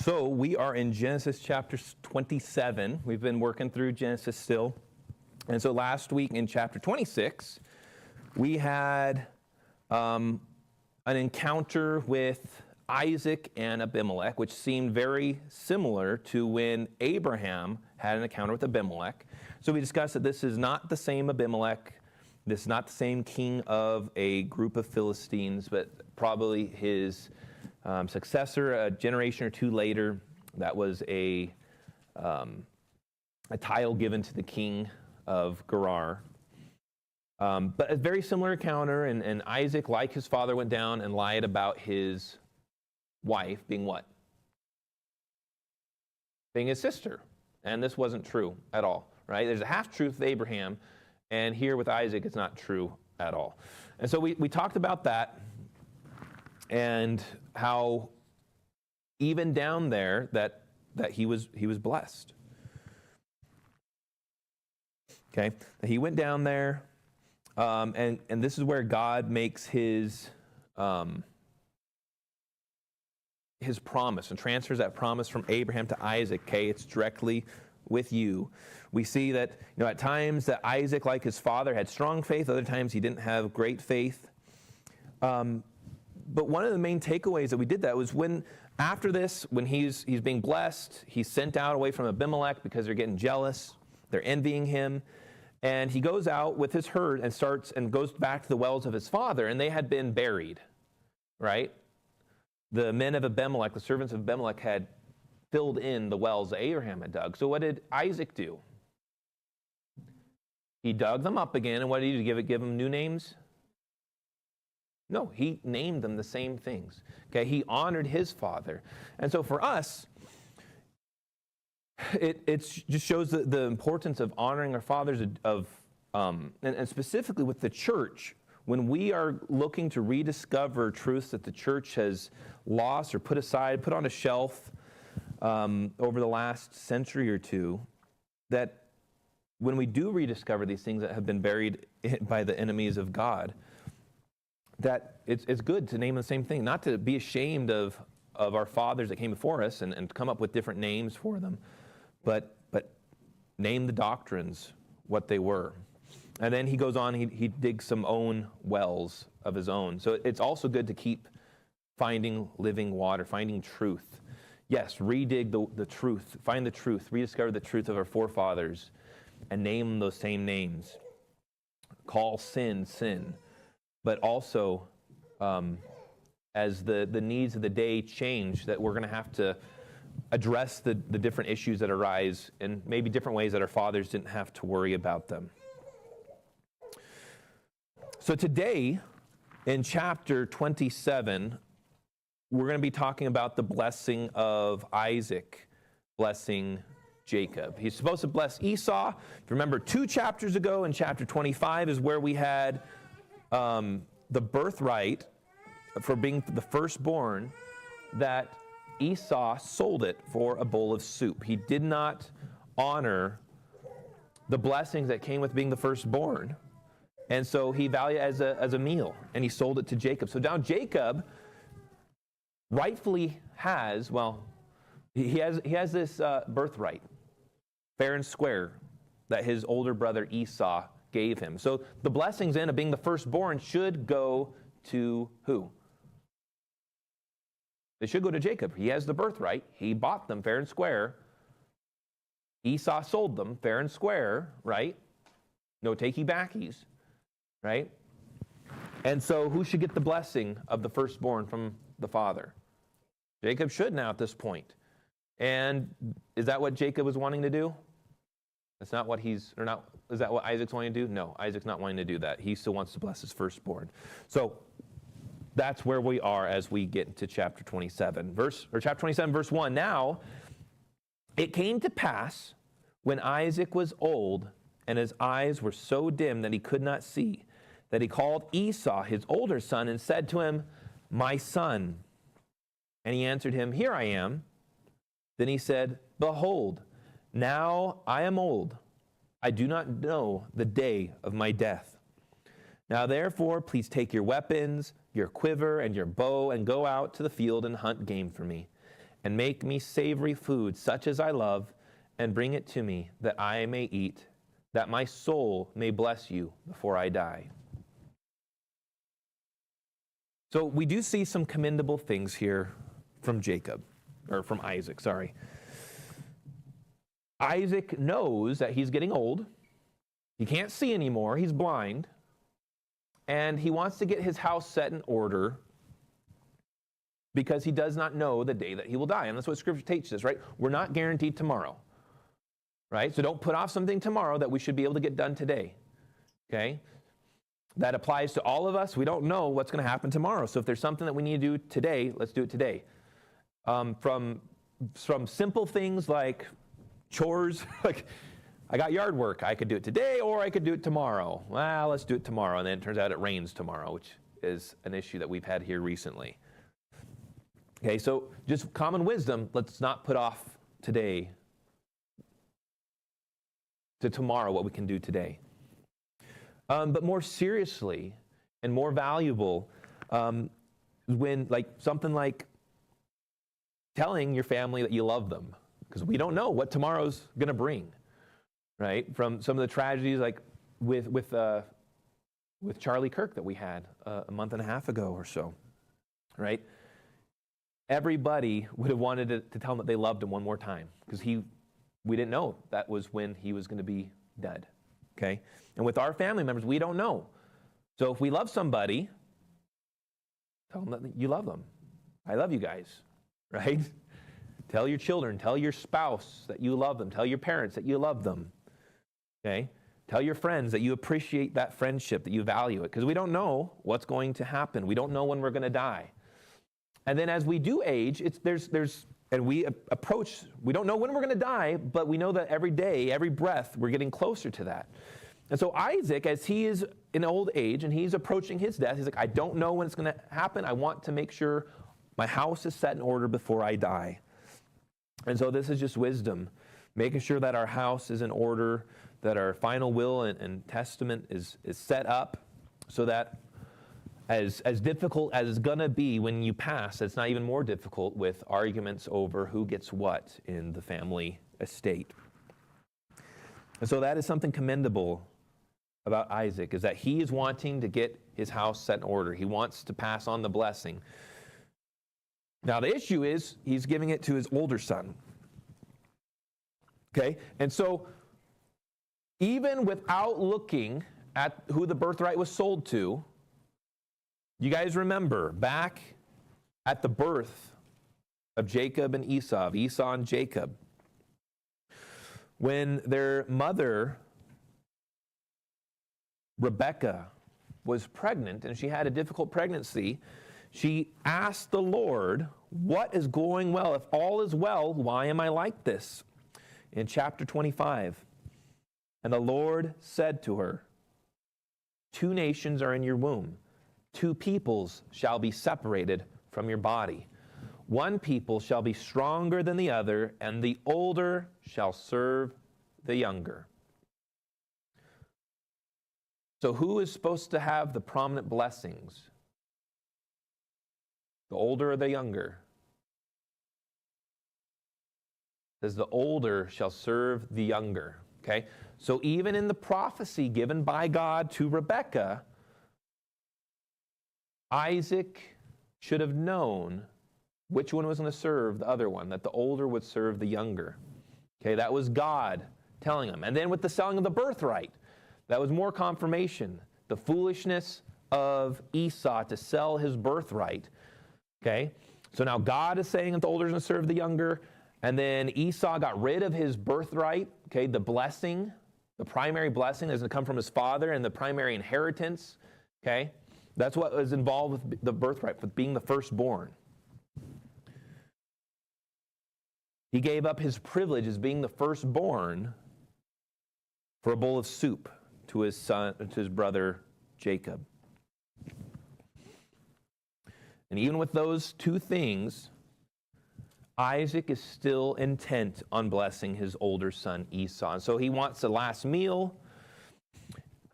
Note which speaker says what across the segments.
Speaker 1: So we are in Genesis chapter 27. We've been working through Genesis still. And so last week in chapter 26, we had an encounter with Isaac and Abimelech, which seemed very similar to when Abraham had an encounter with Abimelech. So we discussed that this is not the same Abimelech. This is not the same king of a group of Philistines, but probably his successor a generation or two later. That was a title given to the king of Gerar. But a very similar encounter, and Isaac, like his father, went down and lied about his wife being what? Being his sister. And this wasn't true at all, right? There's a half-truth with Abraham, and here with Isaac, it's not true at all. And so we talked about that, and how even down there that he was blessed. Okay, that he went down there, and this is where God makes his promise and transfers that promise from Abraham to Isaac. Okay, it's directly with you. We see that at times that Isaac, like his father, had strong faith. Other times he didn't have great faith. But one of the main takeaways that we did that was when after this, when he's being blessed, he's sent out away from Abimelech because they're getting jealous, they're envying him, and he goes out with his herd and goes back to the wells of his father, and they had been buried, right? The men of Abimelech, the servants of Abimelech, had filled in the wells that Abraham had dug. So what did Isaac do? He dug them up again, and what did he do? Give them new names? No, he named them the same things. Okay, he honored his father. And so for us, it just shows the importance of honoring our fathers, and specifically with the church. When we are looking to rediscover truths that the church has lost or put aside, put on a shelf over the last century or two, that when we do rediscover these things that have been buried by the enemies of God, that it's good to name the same thing, not to be ashamed of our fathers that came before us and come up with different names for them, but name the doctrines what they were. And then he goes on, he digs some own wells of his own. So it's also good to keep finding living water, finding truth. Yes, redig the truth, find the truth, rediscover the truth of our forefathers, and name those same names. Call sin, sin. But also, as the needs of the day change, that we're going to have to address the different issues that arise in maybe different ways that our fathers didn't have to worry about them. So today, in chapter 27, we're going to be talking about the blessing of Isaac, blessing Jacob. He's supposed to bless Esau. If you remember 2 chapters ago, in chapter 25 is where we had the birthright for being the firstborn, that Esau sold it for a bowl of soup. He did not honor the blessings that came with being the firstborn. And so he valued it as a meal, and he sold it to Jacob. So now Jacob rightfully has, he has this birthright, fair and square, that his older brother Esau gave him. So the blessings of being the firstborn should go to who? They should go to Jacob. He has the birthright. He bought them fair and square. Esau sold them fair and square, right? No takey-backies, right? And so who should get the blessing of the firstborn from the father? Jacob should now at this point. And is that what Jacob was wanting to do? That's not what is that what Isaac's wanting to do? No, Isaac's not wanting to do that. He still wants to bless his firstborn. So that's where we are as we get into chapter 27. Chapter 27, verse 1. Now, it came to pass when Isaac was old and his eyes were so dim that he could not see, that he called Esau, his older son, and said to him, "My son." And he answered him, "Here I am." Then he said, "Behold, now I am old. I do not know the day of my death. Now therefore, please take your weapons, your quiver, and your bow, and go out to the field and hunt game for me. and make me savory food, such as I love, and bring it to me, that I may eat, that my soul may bless you before I die. So we do see some commendable things here from Isaac, sorry. Isaac knows that he's getting old. He can't see anymore. He's blind. And he wants to get his house set in order because he does not know the day that he will die. And that's what Scripture teaches us, right? We're not guaranteed tomorrow, right? So don't put off something tomorrow that we should be able to get done today, okay? That applies to all of us. We don't know what's going to happen tomorrow. So if there's something that we need to do today, let's do it today. From simple things like chores, like I got yard work. I could do it today or I could do it tomorrow. Well, let's do it tomorrow. And then it turns out it rains tomorrow, which is an issue that we've had here recently. Okay, so just common wisdom, let's not put off today to tomorrow what we can do today. But more seriously and more valuable, when something like telling your family that you love them, because we don't know what tomorrow's going to bring, right? From some of the tragedies like with Charlie Kirk that we had a month and a half ago or so, right? Everybody would have wanted to tell him that they loved him one more time because we didn't know that was when he was going to be dead, okay? And with our family members, we don't know. So if we love somebody, tell them that you love them. I love you guys, right? Tell your children, tell your spouse that you love them. Tell your parents that you love them, okay? Tell your friends that you appreciate that friendship, that you value it, because we don't know what's going to happen. We don't know when we're going to die. And then as we do age, we don't know when we're going to die, but we know that every day, every breath, we're getting closer to that. And so Isaac, as he is in old age and he's approaching his death, he's like, I don't know when it's going to happen. I want to make sure my house is set in order before I die. And so this is just wisdom, making sure that our house is in order, that our final will and testament is set up so that as difficult as it's going to be when you pass, it's not even more difficult with arguments over who gets what in the family estate. And so that is something commendable about Isaac, is that he is wanting to get his house set in order. He wants to pass on the blessing. Now the issue is he's giving it to his older son. Okay? And so even without looking at who the birthright was sold to, you guys remember back at the birth of Jacob and Esau and Jacob, when their mother, Rebekah, was pregnant and she had a difficult pregnancy, she asked the Lord, what is going well? If all is well, why am I like this? In chapter 25, and the Lord said to her, 2 nations are in your womb. 2 peoples shall be separated from your body. 1 people shall be stronger than the other, and the older shall serve the younger. So who is supposed to have the prominent blessings? The older or the younger? It says the older shall serve the younger. Okay? So even in the prophecy given by God to Rebekah, Isaac should have known which one was going to serve the other one, that the older would serve the younger. Okay, that was God telling him. And then with the selling of the birthright, that was more confirmation. The foolishness of Esau to sell his birthright. Okay, so now God is saying that the older is going to serve the younger, and then Esau got rid of his birthright. Okay, the blessing, the primary blessing is going to come from his father, and the primary inheritance. Okay. That's what was involved with the birthright, with being the firstborn. He gave up his privilege as being the firstborn for a bowl of soup to his son, to his brother Jacob. And even with those 2 things, Isaac is still intent on blessing his older son Esau. And so he wants the last meal.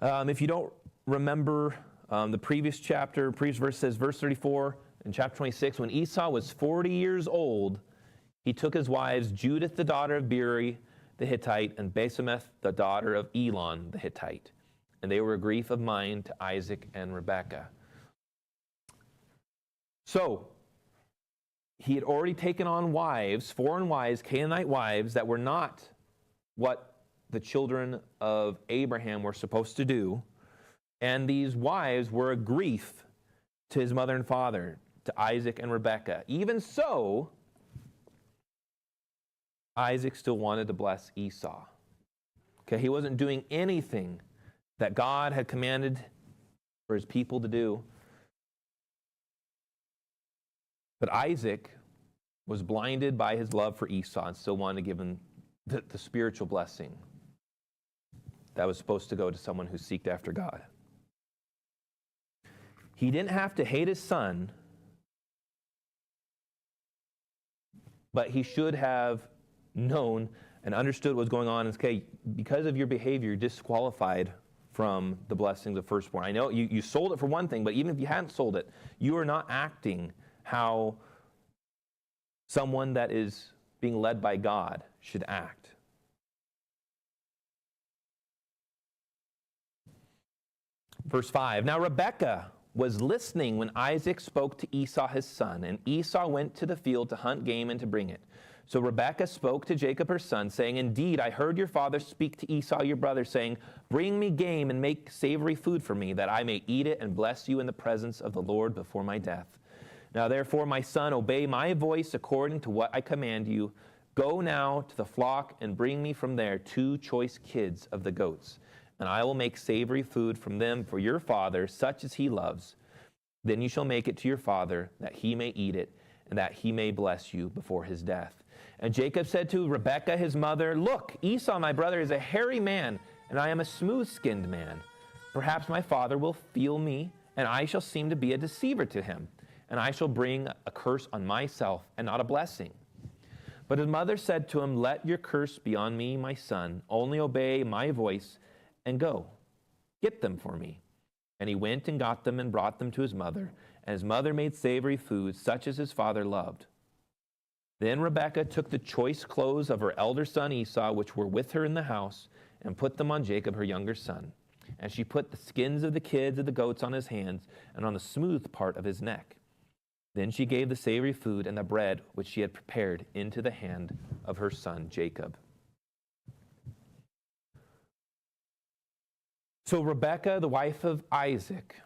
Speaker 1: If you don't remember, the previous verse says, verse 34, in chapter 26, when Esau was 40 years old, He took his wives, Judith the daughter of Beeri the Hittite, and Basemeth the daughter of Elon the Hittite. And they were a grief of mind to Isaac and Rebekah. So, he had already taken on wives, foreign wives, Canaanite wives, that were not what the children of Abraham were supposed to do. And these wives were a grief to his mother and father, to Isaac and Rebekah. Even so, Isaac still wanted to bless Esau. Okay, he wasn't doing anything that God had commanded for his people to do. But Isaac was blinded by his love for Esau and still wanted to give him the spiritual blessing that was supposed to go to someone who seeked after God. He didn't have to hate his son, but he should have known and understood what was going on. And okay, because of your behavior, you're disqualified from the blessings of firstborn. I know you sold it for one thing, but even if you hadn't sold it, you are not acting how someone that is being led by God should act. Verse 5, now Rebekah was listening when Isaac spoke to Esau his son, and Esau went to the field to hunt game and to bring it. So Rebekah spoke to Jacob her son, saying, indeed, I heard your father speak to Esau your brother, saying, bring me game and make savory food for me, that I may eat it and bless you in the presence of the Lord before my death. Now therefore, my son, obey my voice according to what I command you. Go now to the flock and bring me from there 2 choice kids of the goats, and I will make savory food from them for your father, such as he loves. Then you shall make it to your father, that he may eat it, and that he may bless you before his death. And Jacob said to Rebekah his mother, look, Esau my brother is a hairy man, and I am a smooth-skinned man. Perhaps my father will feel me, and I shall seem to be a deceiver to him, and I shall bring a curse on myself and not a blessing. But his mother said to him, let your curse be on me, my son. Only obey my voice and go. Get them for me. And he went and got them and brought them to his mother. And his mother made savory food, such as his father loved. Then Rebekah took the choice clothes of her elder son Esau, which were with her in the house, and put them on Jacob, her younger son. And she put the skins of the kids of the goats on his hands and on the smooth part of his neck. Then she gave the savory food and the bread which she had prepared into the hand of her son Jacob. So Rebekah, the wife of Isaac,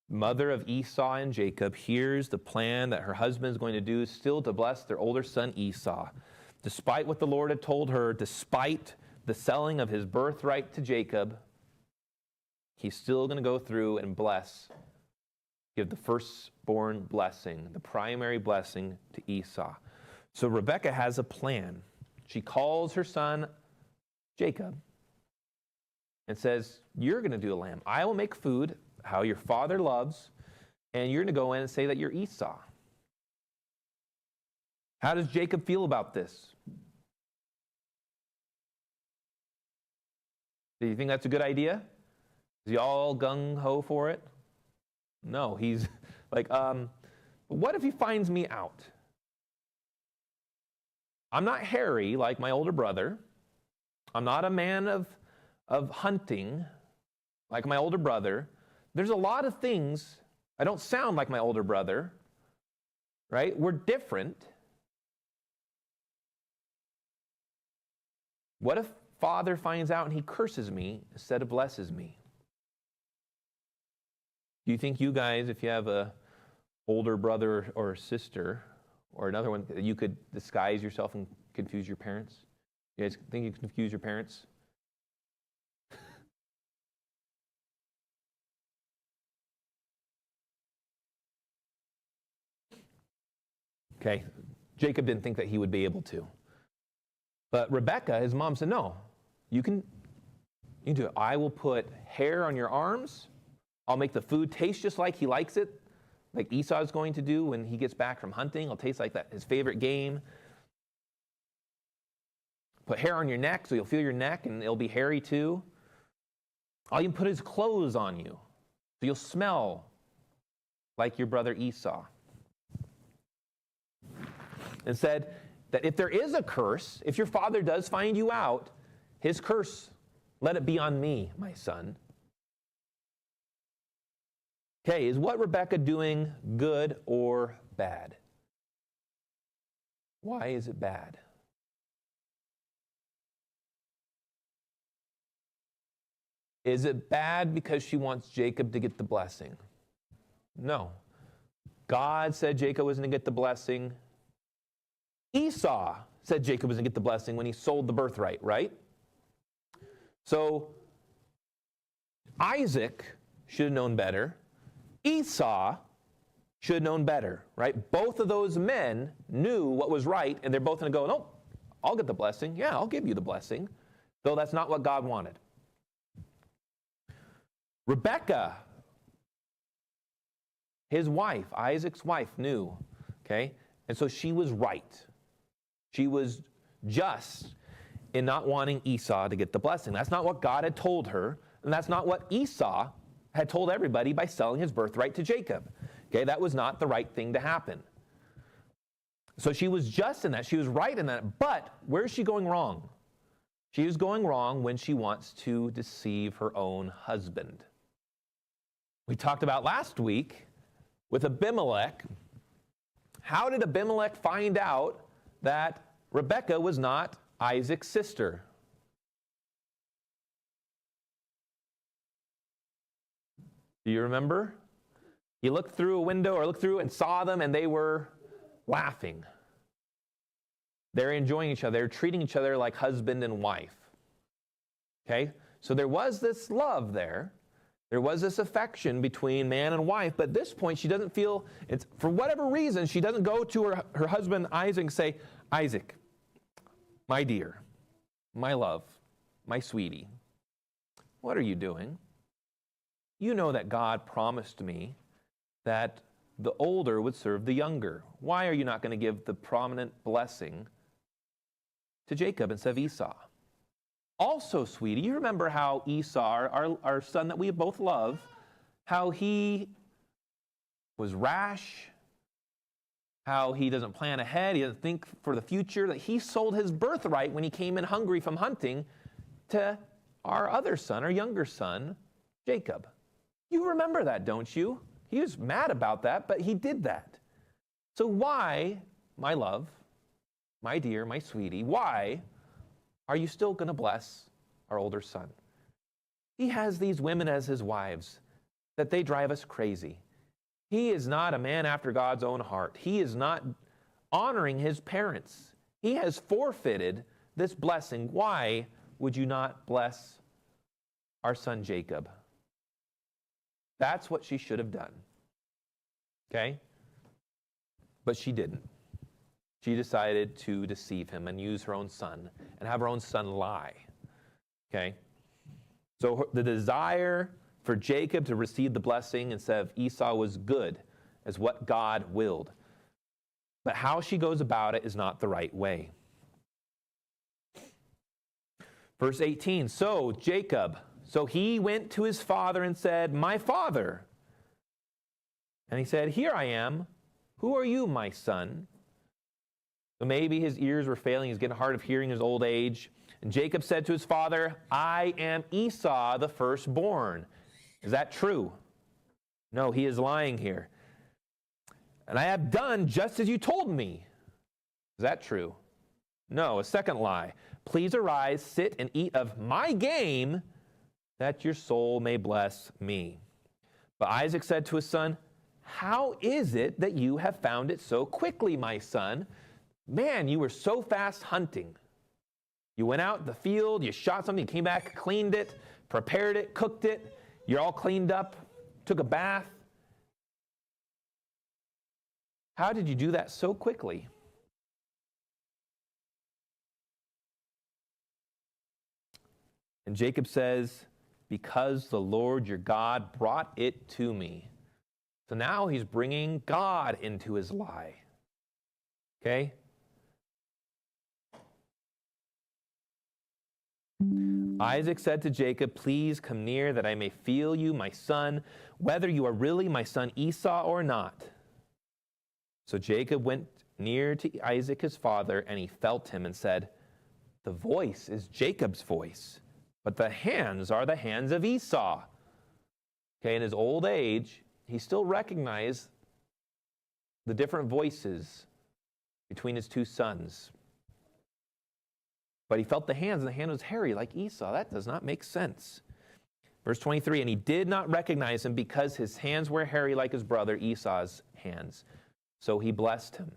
Speaker 1: mother of Esau and Jacob, hears the plan that her husband is going to do, still to bless their older son Esau. Despite what the Lord had told her, despite the selling of his birthright to Jacob, he's still going to go through and give the firstborn blessing, the primary blessing to Esau. So Rebekah has a plan. She calls her son Jacob and says, you're going to do a lamb. I will make food how your father loves, and you're going to go in and say that you're Esau. How does Jacob feel about this? Do you think that's a good idea? Is he all gung-ho for it? No, he's like, what if he finds me out? I'm not hairy like my older brother. I'm not a man of hunting like my older brother. There's a lot of things. I don't sound like my older brother, right? We're different. What if father finds out and he curses me instead of blesses me? Do you think you guys, if you have a older brother or sister or another one, you could disguise yourself and confuse your parents? You guys think you can confuse your parents? Okay, Jacob didn't think that he would be able to. But Rebekah, his mom, said, no, you can do it. I will put hair on your arms. I'll make the food taste just like he likes it, like Esau is going to do when he gets back from hunting. It'll taste like that, his favorite game. Put hair on your neck so you'll feel your neck and it'll be hairy too. I'll even put his clothes on you so you'll smell like your brother Esau. And said that if there is a curse, if your father does find you out, his curse, let it be on me, my son. Okay, is what Rebekah doing good or bad? Why is it bad? Is it bad because she wants Jacob to get the blessing? No. God said Jacob was going to get the blessing. Esau said Jacob was going to get the blessing when he sold the birthright, right? So Isaac should have known better. Esau should have known better, right? Both of those men knew what was right, and they're both going to go, no, I'll get the blessing. Yeah, I'll give you the blessing. Though that's not what God wanted. Rebekah, his wife, Isaac's wife, knew, okay? And so she was right. She was just in not wanting Esau to get the blessing. That's not what God had told her, and that's not what Esau had told everybody by selling his birthright to Jacob. Okay, that was not the right thing to happen. So she was just in that. She was right in that. But where is she going wrong? She is going wrong when she wants to deceive her own husband. We talked about last week with Abimelech. How did Abimelech find out that Rebekah was not Isaac's sister? Do you remember? He looked through a window or looked through and saw them, and they were laughing. They're enjoying each other. They're treating each other like husband and wife. Okay? So there was this love there. There was this affection between man and wife, but at this point she doesn't feel, it's for whatever reason, she doesn't go to her husband Isaac and say, Isaac, my dear, my love, my sweetie, what are you doing? You know that God promised me that the older would serve the younger. Why are you not going to give the prominent blessing to Jacob instead of Esau? Also, sweetie, you remember how Esau, our son that we both love, how he was rash, how he doesn't plan ahead, he doesn't think for the future, that he sold his birthright when he came in hungry from hunting to our other son, our younger son, Jacob. You remember that, don't you? He was mad about that, but he did that. So why, my love, my dear, my sweetie, why are you still going to bless our older son? He has these women as his wives that they drive us crazy. He is not a man after God's own heart. He is not honoring his parents. He has forfeited this blessing. Why would you not bless our son Jacob? That's what she should have done. Okay? But she didn't. She decided to deceive him and use her own son and have her own son lie. Okay? So the desire for Jacob to receive the blessing instead of Esau was good, as what God willed. But how she goes about it is not the right way. Verse 18, so he went to his father and said, my father. And he said, here I am. Who are you, my son? So maybe his ears were failing. He's getting hard of hearing in his old age. And Jacob said to his father, I am Esau, the firstborn. Is that true? No, he is lying here. And I have done just as you told me. Is that true? No, a second lie. Please arise, sit, and eat of my game, that your soul may bless me. But Isaac said to his son, how is it that you have found it so quickly, my son? Man, you were so fast hunting. You went out in the field, you shot something, you came back, cleaned it, prepared it, cooked it. You're all cleaned up, took a bath. How did you do that so quickly? And Jacob says, because the Lord your God brought it to me. So now he's bringing God into his lie. Okay? Isaac said to Jacob, please come near that I may feel you, my son, whether you are really my son Esau or not. So Jacob went near to Isaac his father, and he felt him and said, the voice is Jacob's voice, but the hands are the hands of Esau. Okay, in his old age, he still recognized the different voices between his two sons. But he felt the hands, and the hand was hairy like Esau. That does not make sense. Verse 23, and he did not recognize him because his hands were hairy like his brother Esau's hands. So he blessed him.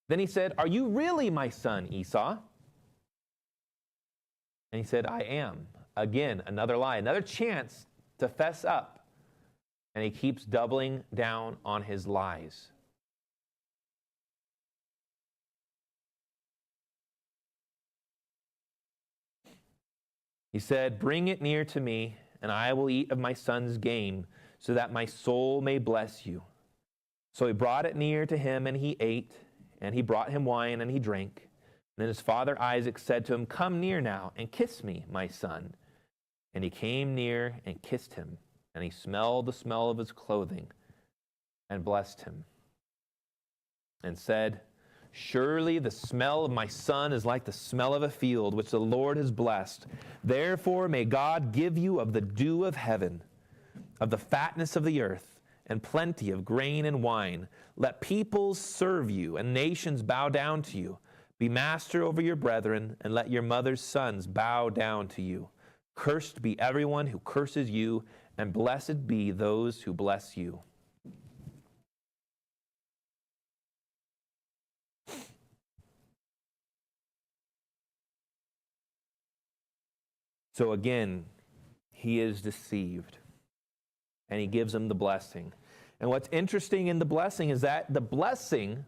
Speaker 1: Then he said, are you really my son, Esau? And he said, I am. Again, another lie, another chance to fess up. And he keeps doubling down on his lies. He said, bring it near to me, and I will eat of my son's game, so that my soul may bless you. So he brought it near to him, and he ate, and he brought him wine, and he drank. And then his father Isaac said to him, come near now, and kiss me, my son. And he came near and kissed him, and he smelled the smell of his clothing, and blessed him, and said, surely the smell of my son is like the smell of a field, which the Lord has blessed. Therefore may God give you of the dew of heaven, of the fatness of the earth, and plenty of grain and wine. Let peoples serve you, and nations bow down to you. Be master over your brethren, and let your mother's sons bow down to you. Cursed be everyone who curses you, and blessed be those who bless you. So again, he is deceived, and he gives him the blessing. And what's interesting in the blessing is that the blessing,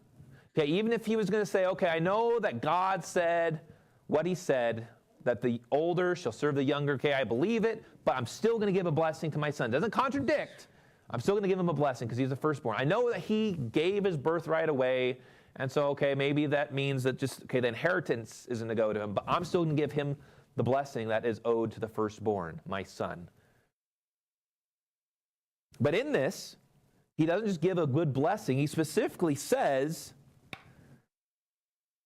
Speaker 1: okay, even if he was going to say, okay, I know that God said what he said, that the older shall serve the younger, okay, I believe it, but I'm still going to give a blessing to my son. It doesn't contradict. I'm still going to give him a blessing because he's the firstborn. I know that he gave his birthright away, and so, okay, maybe that means that just, okay, the inheritance isn't going to go to him, but I'm still going to give him the blessing that is owed to the firstborn, my son. But in this, he doesn't just give a good blessing. He specifically says,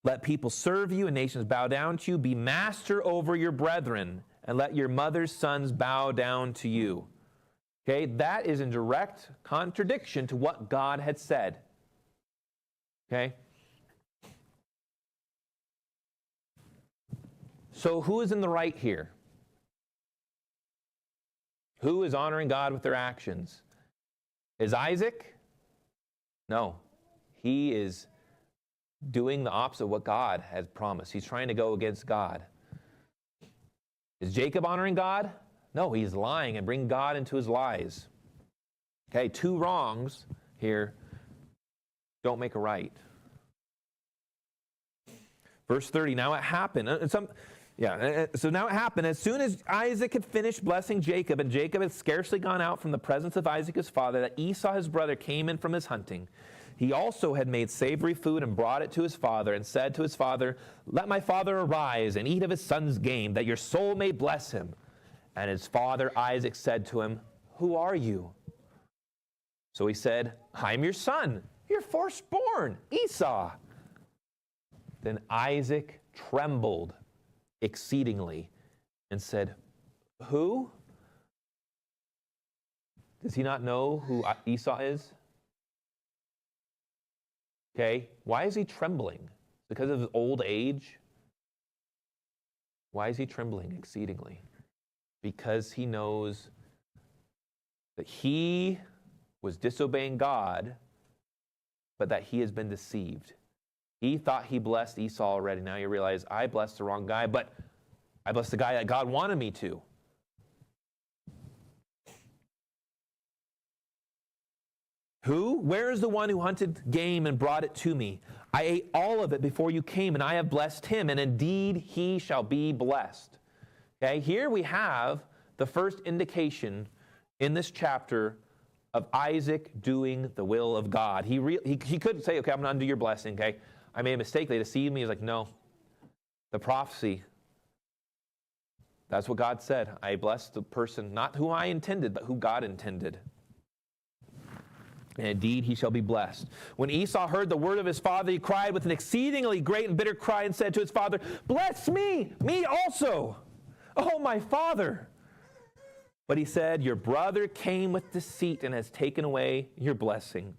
Speaker 1: let people serve you and nations bow down to you. Be master over your brethren, and let your mother's sons bow down to you. Okay, that is in direct contradiction to what God had said. Okay? So who is in the right here? Who is honoring God with their actions? Is Isaac? No. He is doing the opposite of what God has promised. He's trying to go against God. Is Jacob honoring God? No, he's lying and bringing God into his lies. Okay, two wrongs here don't make a right. Verse 30, now it happened. So now it happened, as soon as Isaac had finished blessing Jacob, and Jacob had scarcely gone out from the presence of Isaac his father, that Esau his brother came in from his hunting. He also had made savory food and brought it to his father, and said to his father, let my father arise and eat of his son's game, that your soul may bless him. And his father Isaac said to him, who are you? So he said, I am your son, your firstborn, Esau. Then Isaac trembled exceedingly and said, who? Does he not know who Esau is? Okay, why is he trembling? Because of his old age? Why is he trembling exceedingly? Because he knows that he was disobeying God, but that he has been deceived. He thought he blessed Esau already. Now you realize, I blessed the wrong guy, but I blessed the guy that God wanted me to. Who? Where is the one who hunted game and brought it to me? I ate all of it before you came, and I have blessed him, and indeed he shall be blessed. Okay, here we have the first indication in this chapter of Isaac doing the will of God. He could say, okay, I'm going to undo your blessing, okay? I made a mistake, they deceived me. He's like, no, the prophecy, that's what God said. I blessed the person, not who I intended, but who God intended. and indeed he shall be blessed. When Esau heard the word of his father, he cried with an exceedingly great and bitter cry and said to his father, "Bless me, me also, oh my father." But he said, "Your brother came with deceit and has taken away your blessing."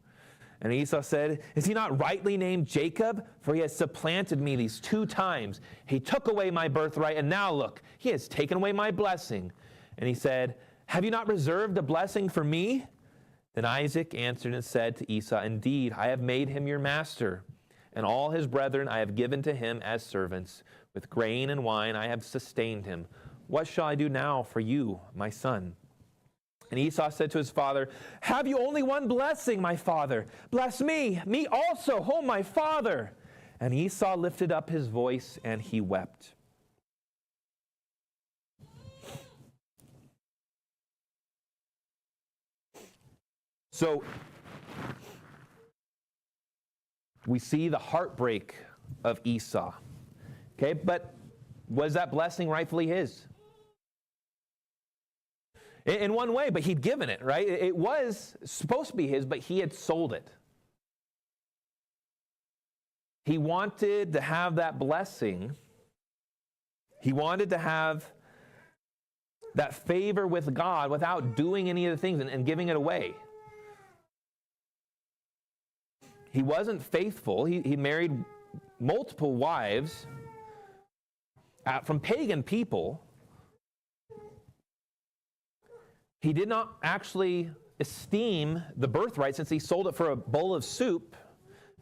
Speaker 1: And Esau said, "Is he not rightly named Jacob? For he has supplanted me these 2 times. He took away my birthright, and now look, he has taken away my blessing." And he said, "Have you not reserved a blessing for me?" Then Isaac answered and said to Esau, "Indeed, I have made him your master, and all his brethren I have given to him as servants. With grain and wine I have sustained him. What shall I do now for you, my son?" And Esau said to his father, "Have you only one blessing, my father? Bless me, me also, oh my father." And Esau lifted up his voice and he wept. So we see the heartbreak of Esau. Okay, but was that blessing rightfully his? In one way, but he'd given it, right? It was supposed to be his, but he had sold it. He wanted to have that blessing. He wanted to have that favor with God without doing any of the things and giving it away. He wasn't faithful. He married multiple wives from pagan people. He did not actually esteem the birthright since he sold it for a bowl of soup.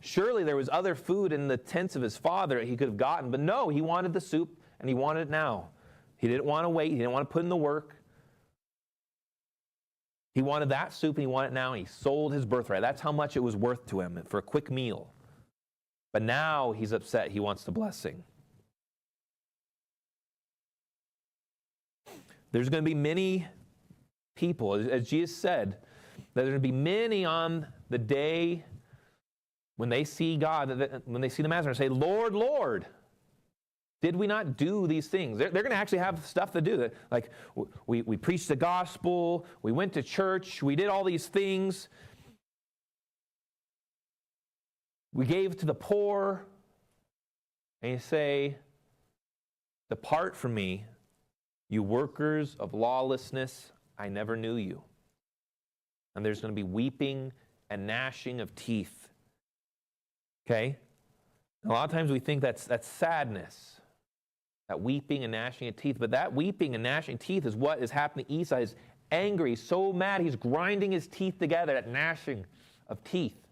Speaker 1: Surely there was other food in the tents of his father he could have gotten, but no, he wanted the soup and he wanted it now. He didn't want to wait. He didn't want to put in the work. He wanted that soup and he wanted it now, and he sold his birthright. That's how much it was worth to him for a quick meal. But now he's upset. He wants the blessing. There's going to be many people, as Jesus said, that there's going to be many on the day when they see God, when they see the Master, and say, "Lord, Lord, did we not do these things?" They're going to actually have stuff to do. Like, we preached the gospel, we went to church, we did all these things. We gave to the poor. And you say, "Depart from me, you workers of lawlessness, I never knew you." And there's going to be weeping and gnashing of teeth. Okay? A lot of times we think that's sadness. That weeping and gnashing of teeth. But that weeping and gnashing of teeth is what is happening to Esau. He's angry, he's so mad, he's grinding his teeth together, that gnashing of teeth.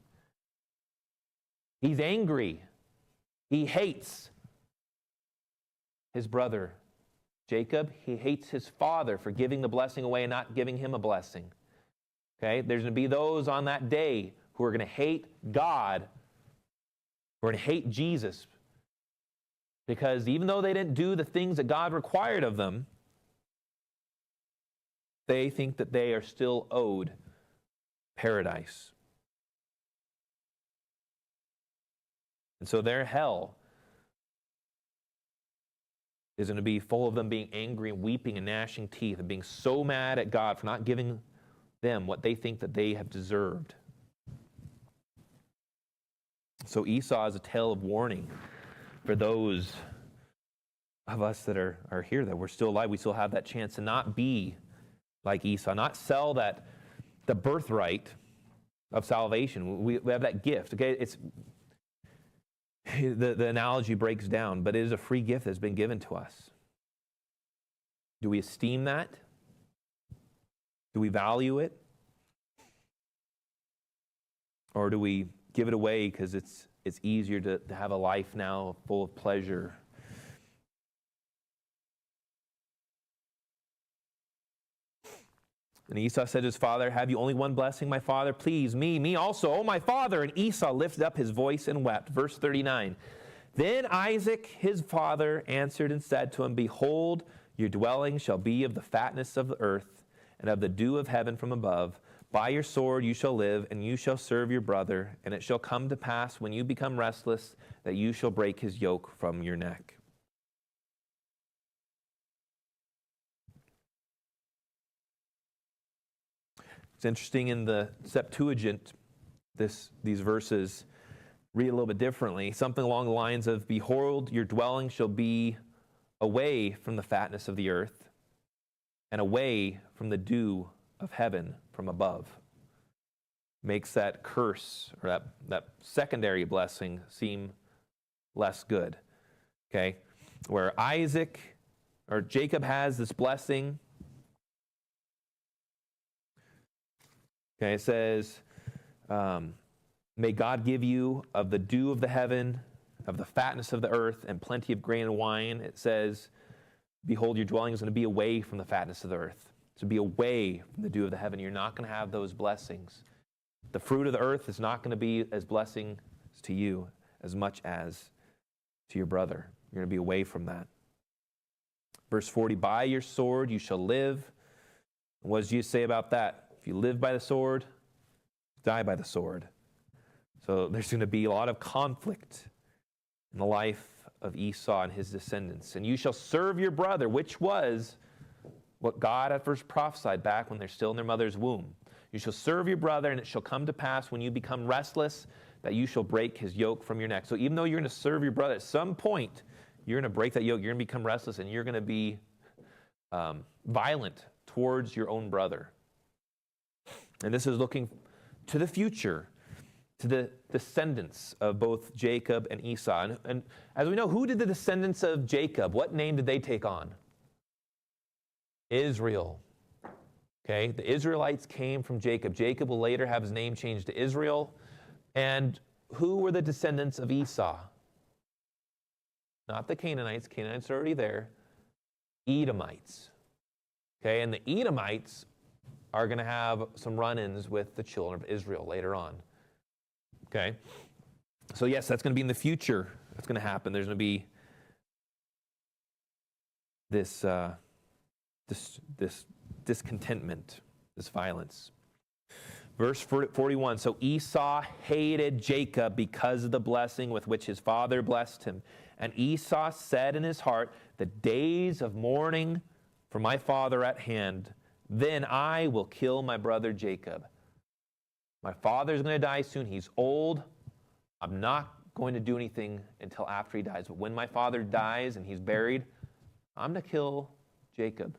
Speaker 1: He's angry. He hates his brother Jacob. He hates his father for giving the blessing away and not giving him a blessing. Okay? There's going to be those on that day who are going to hate God, who are going to hate Jesus, because even though they didn't do the things that God required of them, they think that they are still owed paradise. And so their hell is going to be full of them being angry and weeping and gnashing teeth and being so mad at God for not giving them what they think that they have deserved. So Esau is a tale of warning for those of us that are here, that we're still alive. We still have that chance to not be like Esau, not sell the birthright of salvation. We have that gift. Okay, it's the analogy breaks down, but it is a free gift that's been given to us. Do we esteem that? Do we value it? Or do we give it away because it's easier to have a life now full of pleasure? And Esau said to his father, "Have you only one blessing, my father? Please, me also, oh my father." And Esau lifted up his voice and wept. Verse 39. Then Isaac, his father, answered and said to him, "Behold, your dwelling shall be of the fatness of the earth and of the dew of heaven from above. By your sword you shall live, and you shall serve your brother. And it shall come to pass, when you become restless, that you shall break his yoke from your neck." It's interesting, in the Septuagint, these verses read a little bit differently. Something along the lines of, behold, your dwelling shall be away from the fatness of the earth and away from the dew of heaven from above. Makes that curse or that secondary blessing seem less good. Okay? Where Jacob has this blessing. Okay, it says, may God give you of the dew of the heaven, of the fatness of the earth, and plenty of grain and wine. It says, behold, your dwelling is going to be away from the fatness of the earth. To be away from the dew of the heaven. You're not going to have those blessings. The fruit of the earth is not going to be as blessings to you as much as to your brother. You're going to be away from that. Verse 40, by your sword you shall live. What does Jesus say about that? If you live by the sword, die by the sword. So there's going to be a lot of conflict in the life of Esau and his descendants. And you shall serve your brother, which was what God at first prophesied back when they're still in their mother's womb. You shall serve your brother, and it shall come to pass when you become restless that you shall break his yoke from your neck. So even though you're going to serve your brother, at some point, you're going to break that yoke, you're going to become restless, and you're going to be violent towards your own brother. And this is looking to the future, to the descendants of both Jacob and Esau. And as we know, who did the descendants of Jacob? What name did they take on? Israel. Okay, the Israelites came from Jacob. Jacob will later have his name changed to Israel. And who were the descendants of Esau? Not the Canaanites. Canaanites are already there. Edomites. Okay, and the Edomites are going to have some run-ins with the children of Israel later on. Okay, so yes, that's going to be in the future. That's going to happen. There's going to be this discontentment, this violence. Verse 41, so Esau hated Jacob because of the blessing with which his father blessed him. And Esau said in his heart, the days of mourning for my father at hand, then I will kill my brother Jacob. My father's going to die soon. He's old. I'm not going to do anything until after he dies. But when my father dies and he's buried, I'm going to kill Jacob.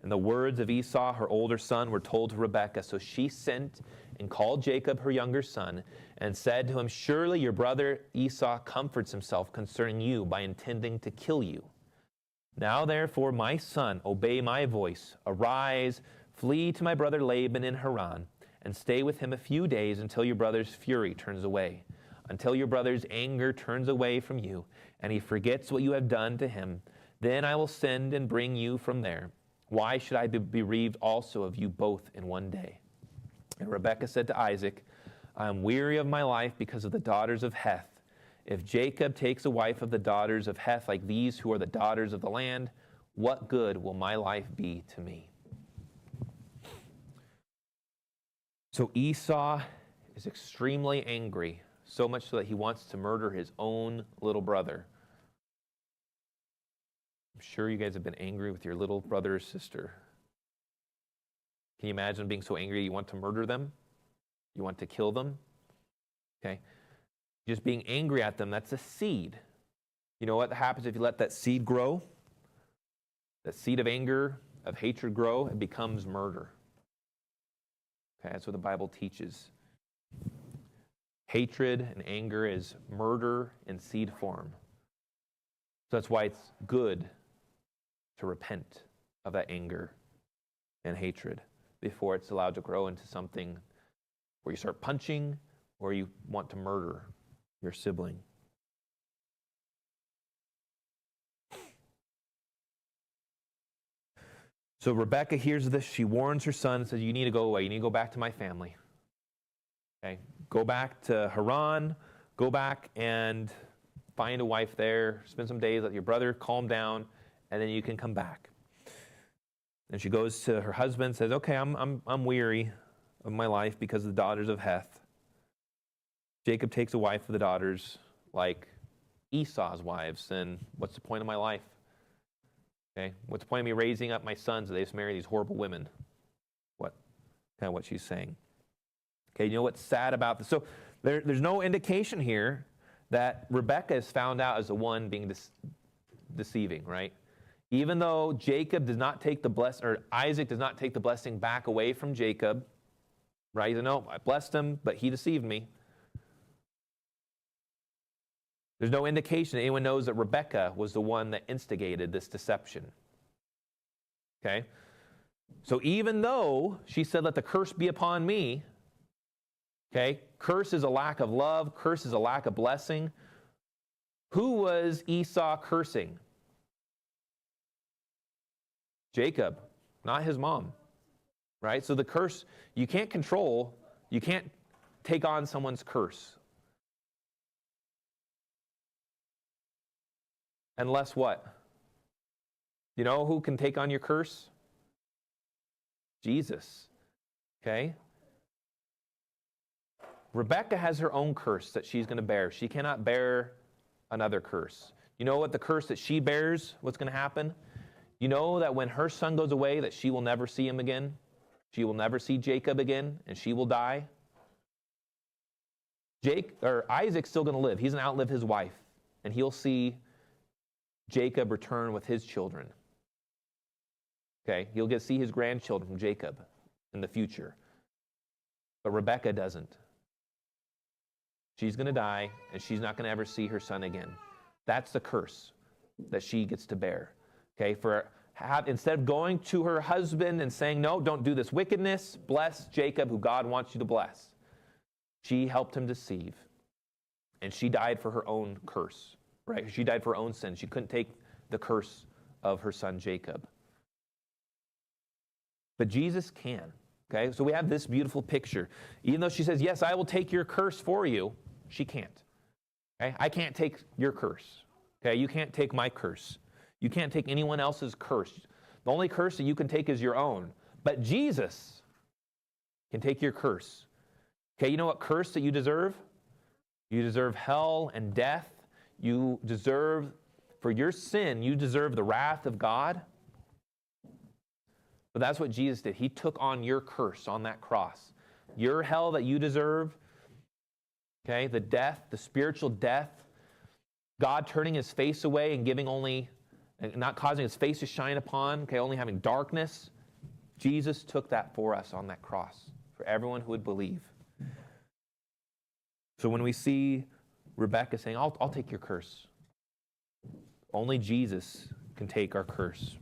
Speaker 1: And the words of Esau, her older son, were told to Rebekah. So she sent and called Jacob, her younger son, and said to him, surely your brother Esau comforts himself concerning you by intending to kill you. Now therefore, my son, obey my voice. Arise, flee to my brother Laban in Haran, and stay with him a few days until your brother's fury turns away, until your brother's anger turns away from you, and he forgets what you have done to him. Then I will send and bring you from there. Why should I be bereaved also of you both in one day? And Rebekah said to Isaac, I am weary of my life because of the daughters of Heth. If Jacob takes a wife of the daughters of Heth like these who are the daughters of the land, what good will my life be to me? So Esau is extremely angry, so much so that he wants to murder his own little brother. I'm sure you guys have been angry with your little brother or sister. Can you imagine being so angry you want to murder them? You want to kill them? Okay. Just being angry at them, that's a seed. You know what happens if you let that seed grow? That seed of anger, of hatred grow, it becomes murder. Okay, that's what the Bible teaches. Hatred and anger is murder in seed form. So that's why it's good to repent of that anger and hatred before it's allowed to grow into something where you start punching or you want to murder your sibling. So Rebekah hears this. She warns her son and says, you need to go away. You need to go back to my family. Okay, go back to Haran. Go back and find a wife there. Spend some days. Let your brother calm down, and then you can come back. And she goes to her husband and says, okay, I'm weary of my life because of the daughters of Heth. Jacob takes a wife of the daughters like Esau's wives, and what's the point of my life? Okay, what's the point of me raising up my sons if they just marry these horrible women? What she's saying. Okay, you know what's sad about this? So there's no indication here that Rebekah is found out as the one being deceiving, right? Even though Jacob does not take the blessing, or Isaac does not take the blessing back away from Jacob, right? He said, no, I blessed him, but he deceived me. There's no indication that anyone knows that Rebekah was the one that instigated this deception. Okay? So even though she said, let the curse be upon me, okay, curse is a lack of love, curse is a lack of blessing. Who was Esau cursing? Jacob, not his mom, right? So the curse, you can't control, you can't take on someone's curse. Unless what? You know who can take on your curse? Jesus. Okay? Rebekah has her own curse that she's going to bear. She cannot bear another curse. You know what the curse that she bears, what's going to happen? You know that when her son goes away, that she will never see him again? She will never see Jacob again, and she will die? Isaac's still going to live. He's going to outlive his wife, and he'll see Jacob return with his children. Okay, he'll get to see his grandchildren from Jacob in the future. But Rebekah doesn't. She's going to die, and she's not going to ever see her son again. That's the curse that she gets to bear. Okay, instead of going to her husband and saying, no, don't do this wickedness, bless Jacob, who God wants you to bless. She helped him deceive, and she died for her own curse, right? She died for her own sin. She couldn't take the curse of her son Jacob. But Jesus can, okay? So we have this beautiful picture. Even though she says, yes, I will take your curse for you, she can't. Okay? I can't take your curse. Okay? You can't take my curse. You can't take anyone else's curse. The only curse that you can take is your own. But Jesus can take your curse. Okay, you know what curse that you deserve? You deserve hell and death. You deserve, for your sin, you deserve the wrath of God. But that's what Jesus did. He took on your curse on that cross. Your hell that you deserve, okay, the death, the spiritual death, God turning his face away and giving only, not causing his face to shine upon, okay, only having darkness. Jesus took that for us on that cross, for everyone who would believe. So when we see Rebekah saying, I'll take your curse, only Jesus can take our curse.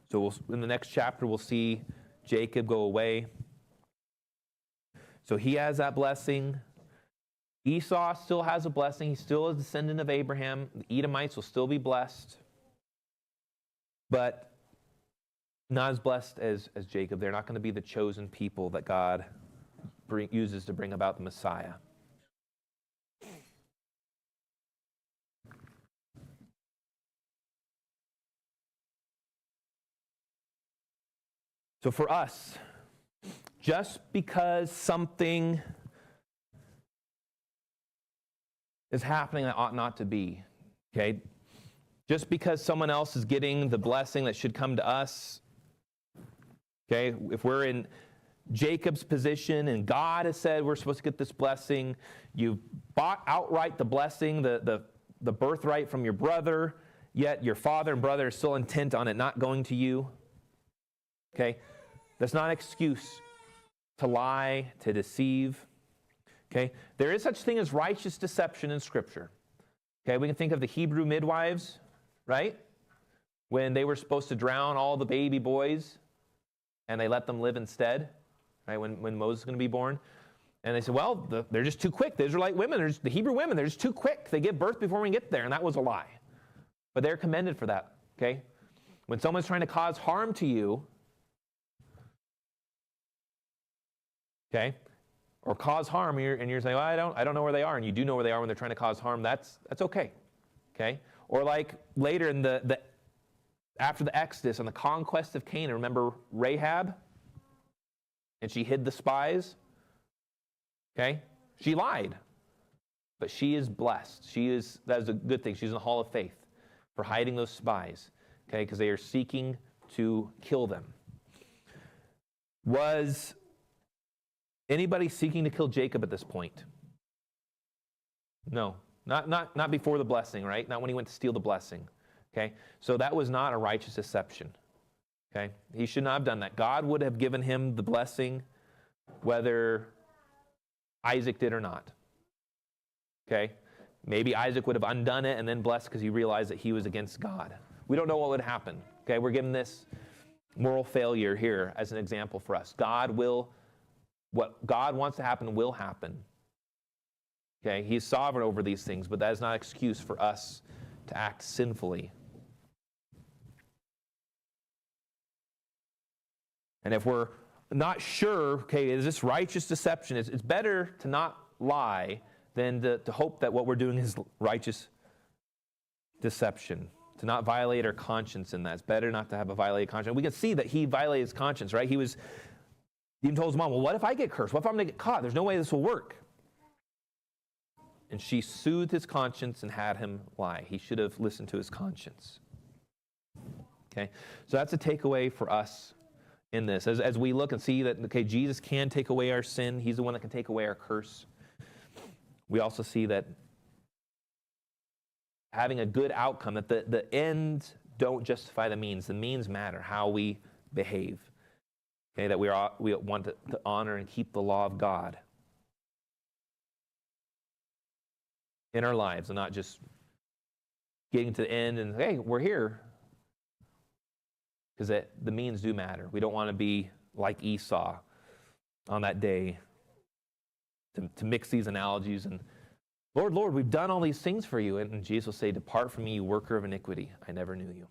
Speaker 1: So in the next chapter, we'll see Jacob go away. So he has that blessing. Esau still has a blessing. He still is a descendant of Abraham. The Edomites will still be blessed, but not as blessed as Jacob. They're not going to be the chosen people that God uses to bring about the Messiah. So for us, just because something is happening that ought not to be, okay? Just because someone else is getting the blessing that should come to us, okay? If we're in Jacob's position and God has said we're supposed to get this blessing, you bought outright the blessing, the birthright from your brother, yet your father and brother are still intent on it not going to you, okay? That's not an excuse to lie, to deceive. Okay? There is such thing as righteous deception in Scripture. Okay? We can think of the Hebrew midwives, right? When they were supposed to drown all the baby boys and they let them live instead, right? When Moses is going to be born. And they said, well, they're just too quick. The Israelite women, the Hebrew women, they're just too quick. They give birth before we get there. And that was a lie. But they're commended for that. Okay? When someone's trying to cause harm to you, okay, or cause harm, and you're saying, well, I don't know where they are, and you do know where they are when they're trying to cause harm, that's okay, okay? Or like later in after the Exodus and the conquest of Canaan, remember Rahab? And she hid the spies, okay? She lied, but she is blessed. That is a good thing. She's in the hall of faith for hiding those spies, okay, because they are seeking to kill them. Was anybody seeking to kill Jacob at this point? No, not before the blessing, right? Not when he went to steal the blessing. Okay, so that was not a righteous deception. Okay, he should not have done that. God would have given him the blessing whether Isaac did or not. Okay, maybe Isaac would have undone it and then blessed because he realized that he was against God. We don't know what would happen. Okay, we're given this moral failure here as an example for us. What God wants to happen will happen. Okay, he's sovereign over these things, but that is not an excuse for us to act sinfully. And if we're not sure, okay, is this righteous deception? It's better to not lie than to hope that what we're doing is righteous deception, to not violate our conscience in that. It's better not to have a violated conscience. We can see that he violated his conscience, right? He even told his mom, well, what if I get cursed? What if I'm going to get caught? There's no way this will work. And she soothed his conscience and had him lie. He should have listened to his conscience. Okay, so that's a takeaway for us in this. As we look and see that, okay, Jesus can take away our sin. He's the one that can take away our curse. We also see that having a good outcome, that the ends don't justify the means matter, how we behave. Okay, that we want to honor and keep the law of God in our lives and not just getting to the end and, hey, we're here. Because the means do matter. We don't want to be like Esau on that day to mix these analogies and, Lord, Lord, we've done all these things for you. And Jesus will say, depart from me, you worker of iniquity. I never knew you.